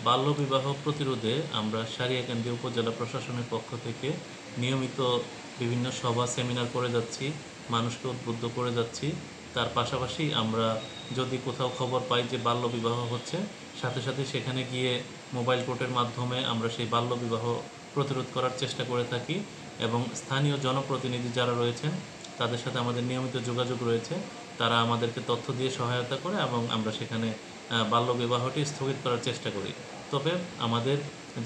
বাল্যবিবাহ প্রতিরোধে আমরা সারিয়াকান্দি উপজেলা প্রশাসনের পক্ষ থেকে নিয়মিত বিভিন্ন সভা সেমিনার করে যাচ্ছি, মানুষকে উদ্বুদ্ধ করে যাচ্ছি। তার পাশাপাশি আমরা যদি কোথাও খবর পাই যে বাল্যবিবাহ হচ্ছে, সাথে সাথে সেখানে গিয়ে মোবাইল কোর্টের মাধ্যমে আমরা সেই বাল্যবিবাহ প্রতিরোধ করার চেষ্টা করে থাকি এবং স্থানীয় জনপ্রতিনিধি যারা রয়েছেন তাদের সাথে আমাদের নিয়মিত যোগাযোগ রয়েছে। তারা আমাদেরকে তথ্য দিয়ে সহায়তা করে এবং আমরা সেখানে বাল্যবিবাহটি স্থগিত করার চেষ্টা করি। তবে আমাদের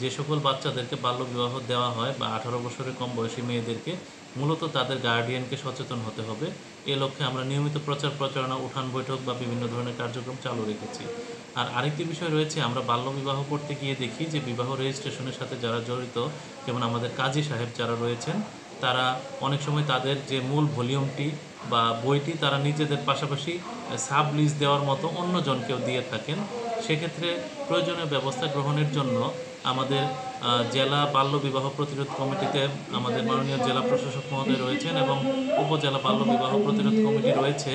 যে সকল বাচ্চাদেরকে বাল্যবিবাহ দেওয়া হয় বা 18 বছরের কম বয়সী মেয়েদেরকে, মূলত তাদের গার্ডিয়ানকে সচেতন হতে হবে। এ লক্ষ্যে আমরা নিয়মিত প্রচার প্রচারণা, উঠান বৈঠক বা বিভিন্ন ধরনের কার্যক্রম চালু রেখেছি। আর আরেকটি বিষয় রয়েছে, আমরা বাল্যবিবাহ করতে গিয়ে দেখি যে বিবাহ রেজিস্ট্রেশনের সাথে যারা জড়িত, যেমন আমাদের কাজী সাহেব যারা রয়েছেন, তারা অনেক সময় তাদের যে মূল ভলিউমটি বা বইটি তারা নিজেদের পাশাপাশি সাব লিজ দেওয়ার মতো অন্যজনকেও দিয়ে থাকেন। সেক্ষেত্রে প্রয়োজনীয় ব্যবস্থা গ্রহণের জন্য আমাদের জেলা বাল্যবিবাহ প্রতিরোধ কমিটিতে আমাদের মাননীয় জেলা প্রশাসক মহোদয় রয়েছেন এবং উপজেলা বাল্যবিবাহ প্রতিরোধ কমিটি রয়েছে।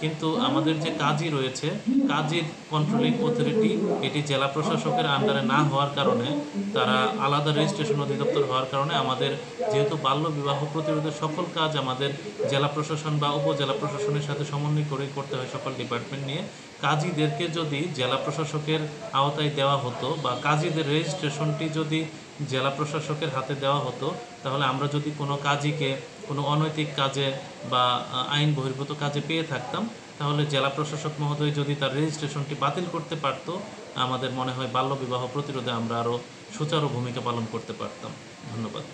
কিন্তু আমাদের যে কাজী রয়েছে, কাজীর কন্ট্রোলিং অথরিটি এটি জেলা প্রশাসকের আন্ডারে না হওয়ার কারণে, তারা আলাদা রেজিস্ট্রেশন অধিদপ্তর হওয়ার কারণে আমাদের যেহেতু বাল্যবিবাহ প্রতিরোধের সকল কাজ আমাদের জেলা প্রশাসন বা উপজেলা প্রশাসনের সাথে সমন্বয় করে করতে হয় সকল ডিপার্টমেন্ট নিয়ে। কাজীদেরকে যদি জেলা প্রশাসকের আওতায় দেওয়া হতো বা কাজীদের রেজিস্ট্রেশনটি যদি জেলা প্রশাসকের হাতে দেওয়া হতো, তাহলে আমরা যদি কোনো কাজীকে কোনো অনৈতিক কাজে বা আইন বহির্ভূত কাজে পেয়ে থাকতাম, তাহলে জেলা প্রশাসক মহোদয় যদি তার রেজিস্ট্রেশনটি বাতিল করতে পারত, আমাদের মনে হয় বাল্যবিবাহ প্রতিরোধে আমরা আরও সুচারু ভূমিকা পালন করতে পারতাম। ধন্যবাদ।